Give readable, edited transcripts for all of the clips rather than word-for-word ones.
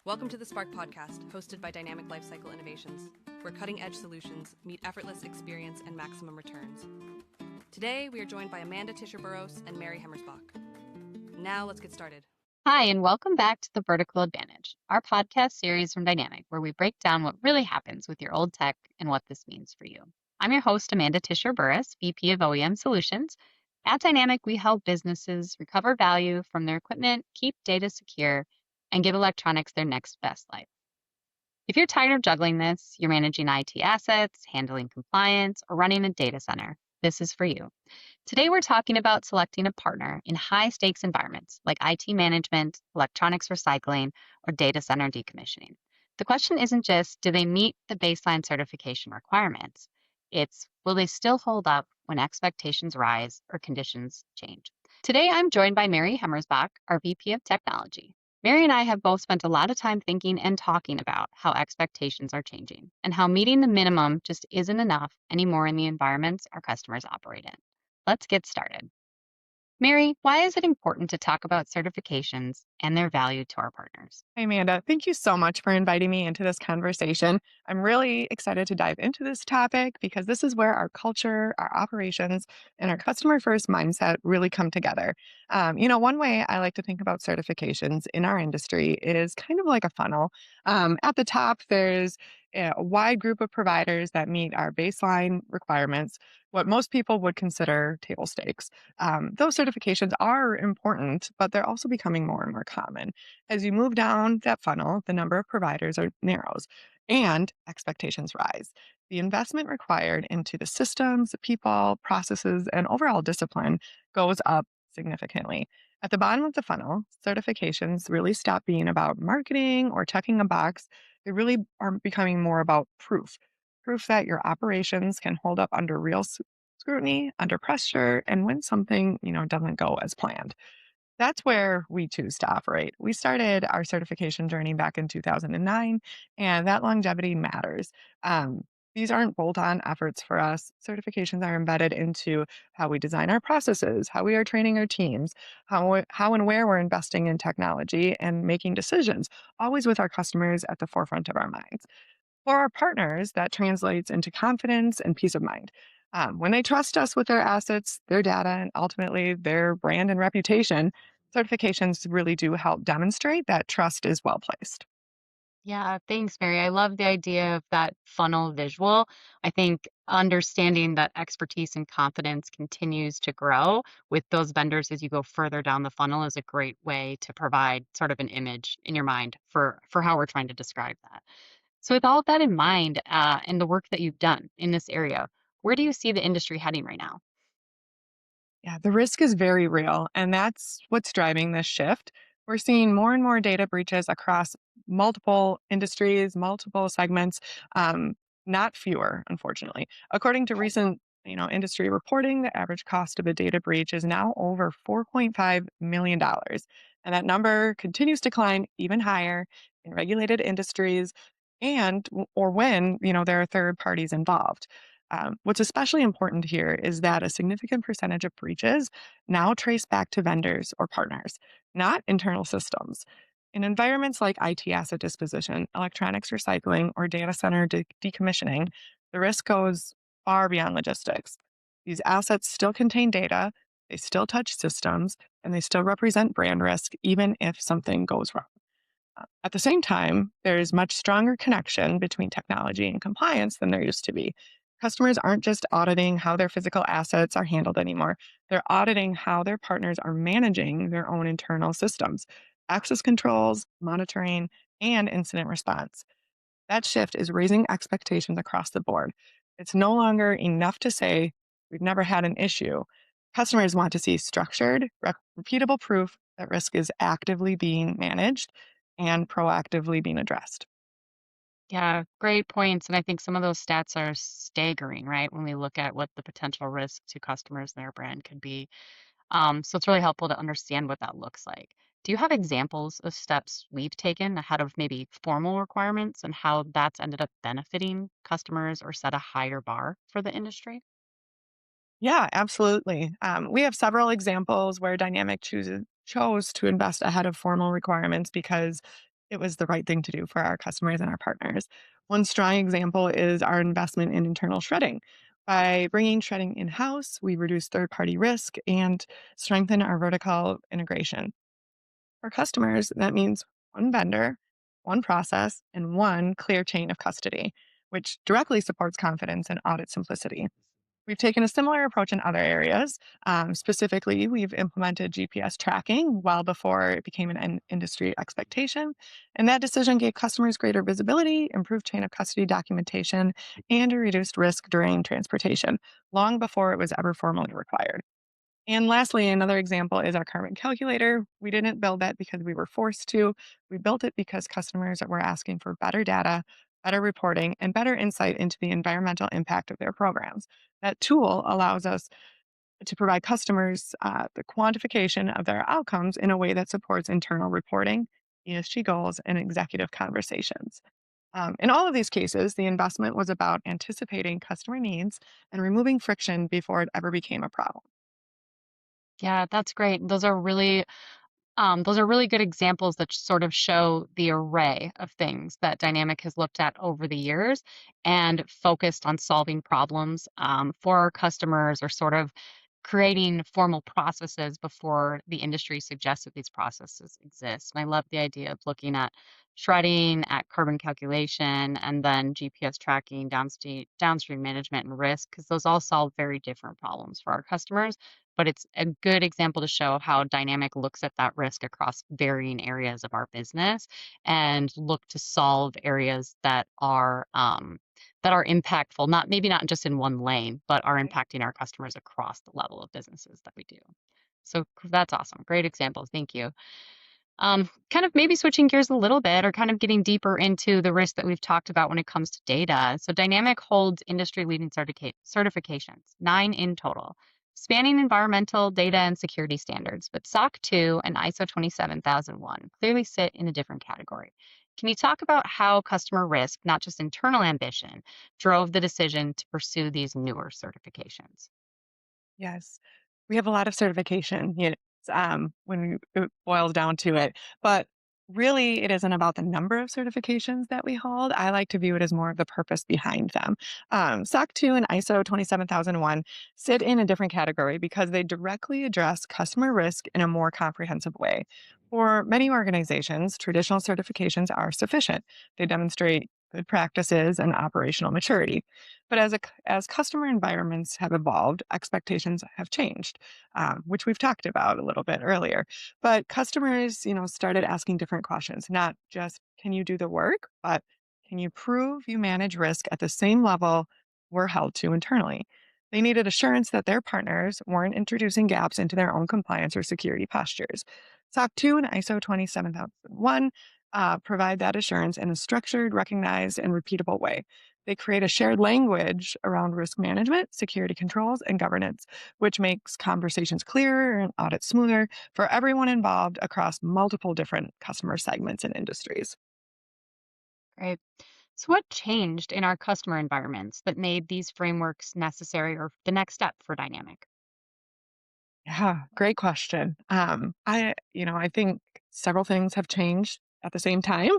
Welcome to the Spark Podcast, hosted by Dynamic Lifecycle Innovations, where cutting-edge solutions meet effortless experience and maximum returns. Today, we are joined by Amanda Tischer Buros and Mary Hemmersbach. Now, let's get started. Hi, and welcome back to The Vertical Advantage, our podcast series from Dynamic, where we break down what really happens with your old tech and what this means for you. I'm your host, Amanda Tischer Buros, VP of OEM Solutions. At Dynamic, we help businesses recover value from their equipment, keep data secure, and give electronics their next best life. If you're tired of juggling this, you're managing IT assets, handling compliance, or running a data center, this is for you. Today, we're talking about selecting a partner in high-stakes environments like IT management, electronics recycling, or data center decommissioning. The question isn't just, do they meet the baseline certification requirements? It's, will they still hold up when expectations rise or conditions change? Today, I'm joined by Mary Hemmersbach, our VP of Technology. Mary and I have both spent a lot of time thinking and talking about how expectations are changing and how meeting the minimum just isn't enough anymore in the environments our customers operate in. Let's get started. Mary, why is it important to talk about certifications and their value to our partners? Hi, Amanda. Thank you so much for inviting me into this conversation. I'm really excited to dive into this topic because this is where our culture, our operations, and our customer first mindset really come together. One way I like to think about certifications in our industry is kind of like a funnel. At the top, there's a wide group of providers that meet our baseline requirements, what most people would consider table stakes. Those certifications are important, but they're also becoming more and more common. As you move down that funnel, the number of providers narrows and expectations rise. The investment required into the systems, the people, processes, and overall discipline goes up significantly. At the bottom of the funnel, certifications really stop being about marketing or checking a box. They really are becoming more about proof that your operations can hold up under real scrutiny, under pressure, and when something, doesn't go as planned. That's where we choose to operate. We started our certification journey back in 2009, and that longevity matters. These aren't bolt on efforts for us. Certifications are embedded into how we design our processes, how we are training our teams, how and where we're investing in technology and making decisions, always with our customers at the forefront of our minds. For our partners, that translates into confidence and peace of mind. When they trust us with their assets, their data, and ultimately their brand and reputation, certifications really do help demonstrate that trust is well placed. Yeah, thanks, Mary. I love the idea of that funnel visual. I think understanding that expertise and confidence continues to grow with those vendors as you go further down the funnel is a great way to provide sort of an image in your mind for how we're trying to describe that. So, with all of that in mind, and the work that you've done in this area, where do you see the industry heading right now? Yeah, the risk is very real, and that's what's driving this shift. We're seeing more and more data breaches across multiple industries, multiple segments, not fewer, unfortunately. According to recent, industry reporting, the average cost of a data breach is now over $4.5 million. And that number continues to climb even higher in regulated industries or when, there are third parties involved. What's especially important here is that a significant percentage of breaches now trace back to vendors or partners, not internal systems. In environments like IT asset disposition, electronics recycling, or data center decommissioning, the risk goes far beyond logistics. These assets still contain data, they still touch systems, and they still represent brand risk, even if something goes wrong. At the same time, there's much stronger connection between technology and compliance than there used to be. Customers aren't just auditing how their physical assets are handled anymore. They're auditing how their partners are managing their own internal systems, access controls, monitoring, and incident response. That shift is raising expectations across the board. It's no longer enough to say, we've never had an issue. Customers want to see structured, repeatable proof that risk is actively being managed and proactively being addressed. Yeah, great points. And I think some of those stats are staggering, right? When we look at what the potential risk to customers and their brand could be. So it's really helpful to understand what that looks like. Do you have examples of steps we've taken ahead of maybe formal requirements and how that's ended up benefiting customers or set a higher bar for the industry? Yeah, absolutely. We have several examples where Dynamic chose to invest ahead of formal requirements because it was the right thing to do for our customers and our partners. One strong example is our investment in internal shredding. By bringing shredding in-house, we reduce third-party risk and strengthen our vertical integration. For customers, that means one vendor, one process, and one clear chain of custody, which directly supports confidence and audit simplicity. We've taken a similar approach in other areas. Specifically, we've implemented GPS tracking well before it became an industry expectation. And that decision gave customers greater visibility, improved chain of custody documentation, and a reduced risk during transportation, long before it was ever formally required. And lastly, another example is our carbon calculator. We didn't build that because we were forced to. We built it because customers were asking for better data, better reporting, and better insight into the environmental impact of their programs. That tool allows us to provide customers the quantification of their outcomes in a way that supports internal reporting, ESG goals, and executive conversations. In all of these cases, the investment was about anticipating customer needs and removing friction before it ever became a problem. Yeah, that's great. Those are really good examples that sort of show the array of things that Dynamic has looked at over the years and focused on solving problems for our customers or sort of creating formal processes before the industry suggests that these processes exist. And I love the idea of looking at shredding, at carbon calculation, and then GPS tracking, downstream management, and risk, because those all solve very different problems for our customers, but it's a good example to show how Dynamic looks at that risk across varying areas of our business and look to solve areas that are impactful, not maybe not just in one lane, but are impacting our customers across the level of businesses that we do. So that's awesome. Great example. Thank you. Kind of maybe switching gears a little bit or kind of getting deeper into the risk that we've talked about when it comes to data. So Dynamic holds industry-leading certifications, 9 in total, spanning environmental, data, and security standards. But SOC 2 and ISO 27001 clearly sit in a different category. Can you talk about how customer risk, not just internal ambition, drove the decision to pursue these newer certifications? Yes. We have a lot of certification, when it boils down to it. But really, it isn't about the number of certifications that we hold. I like to view it as more of the purpose behind them. SOC 2 and ISO 27001 sit in a different category because they directly address customer risk in a more comprehensive way. For many organizations, traditional certifications are sufficient. They demonstrate good practices and operational maturity. But as customer environments have evolved, expectations have changed, which we've talked about a little bit earlier. But customers, started asking different questions, not just can you do the work, but can you prove you manage risk at the same level we're held to internally? They needed assurance that their partners weren't introducing gaps into their own compliance or security postures. SOC 2 and ISO 27001 provide that assurance in a structured, recognized, and repeatable way. They create a shared language around risk management, security controls, and governance, which makes conversations clearer and audits smoother for everyone involved across multiple different customer segments and industries. Great. So, what changed in our customer environments that made these frameworks necessary or the next step for Dynamic? Yeah, great question. I think several things have changed at the same time.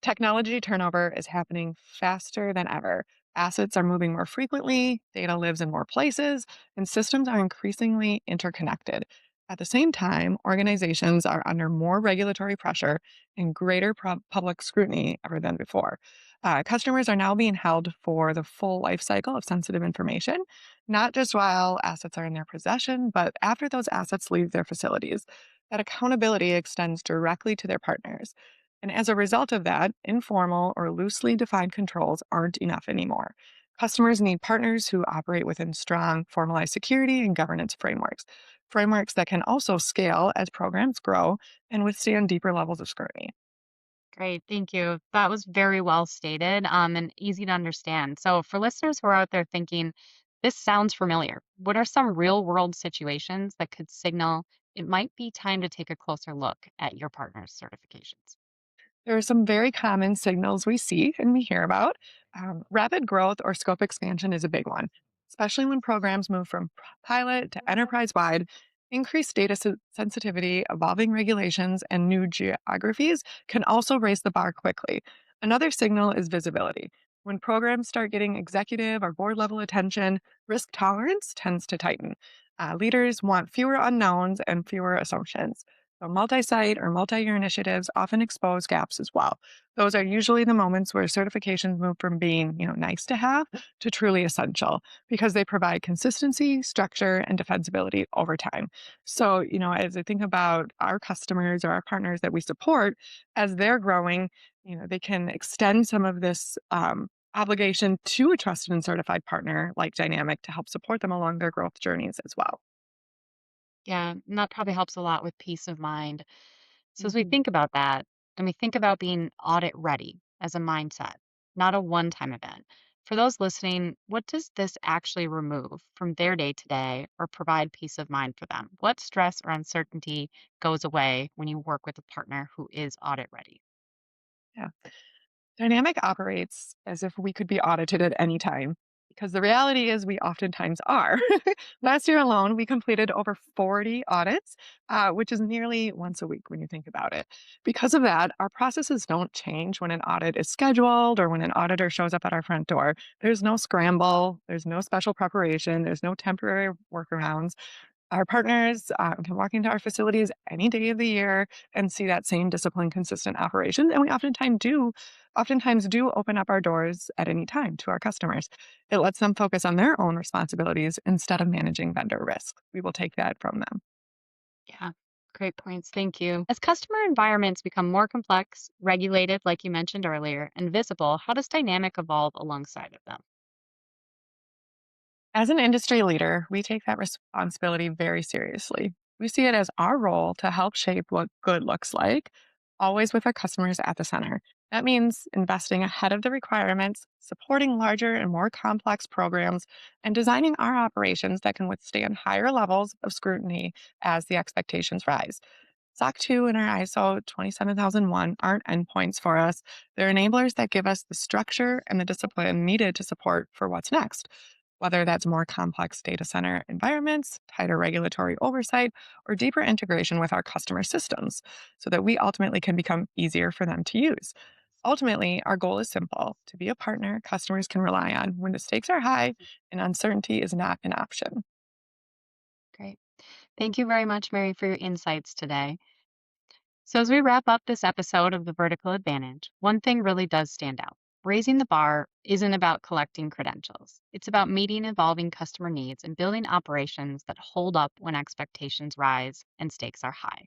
Technology turnover is happening faster than ever. Assets are moving more frequently, data lives in more places, and systems are increasingly interconnected. At the same time, organizations are under more regulatory pressure and greater public scrutiny ever than before. Customers are now being held for the full life cycle of sensitive information, not just while assets are in their possession, but after those assets leave their facilities. That accountability extends directly to their partners. And as a result of that, informal or loosely defined controls aren't enough anymore. Customers need partners who operate within strong, formalized security and governance frameworks that can also scale as programs grow and withstand deeper levels of scrutiny. Great, thank you. That was very well stated, and easy to understand. So, for listeners who are out there thinking, this sounds familiar, what are some real world situations that could signal it might be time to take a closer look at your partner's certifications? There are some very common signals we see and we hear about. Rapid growth or scope expansion is a big one, especially when programs move from pilot to enterprise wide. Increased data sensitivity, evolving regulations, and new geographies can also raise the bar quickly. Another signal is visibility. When programs start getting executive or board level attention, risk tolerance tends to tighten. Leaders want fewer unknowns and fewer assumptions. So, multi site or multi year initiatives often expose gaps as well. Those are usually the moments where certifications move from being, nice to have to truly essential because they provide consistency, structure, and defensibility over time. So, as I think about our customers or our partners that we support, as they're growing, they can extend some of this obligation to a trusted and certified partner like Dynamic to help support them along their growth journeys as well. Yeah, and that probably helps a lot with peace of mind. So as we Mhm. think about that, and we think about being audit ready as a mindset, not a one-time event. For those listening, what does this actually remove from their day to day or provide peace of mind for them? What stress or uncertainty goes away when you work with a partner who is audit ready? Yeah. Dynamic operates as if we could be audited at any time because the reality is we oftentimes are. Last year alone, we completed over 40 audits, which is nearly once a week when you think about it. Because of that, our processes don't change when an audit is scheduled or when an auditor shows up at our front door. There's no scramble, there's no special preparation, there's no temporary workarounds. Our partners can walk into our facilities any day of the year and see that same disciplined, consistent operation. And we oftentimes do open up our doors at any time to our customers. It lets them focus on their own responsibilities instead of managing vendor risk. We will take that from them. Yeah, great points. Thank you. As customer environments become more complex, regulated, like you mentioned earlier, and visible, how does Dynamic evolve alongside of them? As an industry leader, we take that responsibility very seriously. We see it as our role to help shape what good looks like, always with our customers at the center. That means investing ahead of the requirements, supporting larger and more complex programs, and designing our operations that can withstand higher levels of scrutiny as the expectations rise. SOC 2 and our ISO 27001 aren't endpoints for us. They're enablers that give us the structure and the discipline needed to support for what's next, whether that's more complex data center environments, tighter regulatory oversight, or deeper integration with our customer systems so that we ultimately can become easier for them to use. Ultimately, our goal is simple to be a partner customers can rely on when the stakes are high and uncertainty is not an option. Great. Thank you very much, Mary, for your insights today. So, as we wrap up this episode of The Vertical Advantage, one thing really does stand out. Raising the bar isn't about collecting credentials. It's about meeting evolving customer needs and building operations that hold up when expectations rise and stakes are high.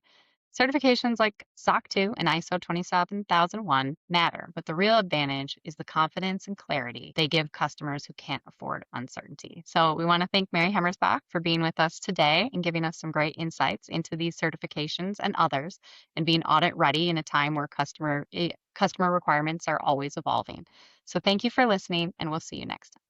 Certifications like SOC 2 and ISO 27001 matter, but the real advantage is the confidence and clarity they give customers who can't afford uncertainty. So, we want to thank Mary Hemmersbach for being with us today and giving us some great insights into these certifications and others and being audit ready in a time where customer requirements are always evolving. So thank you for listening, and we'll see you next time.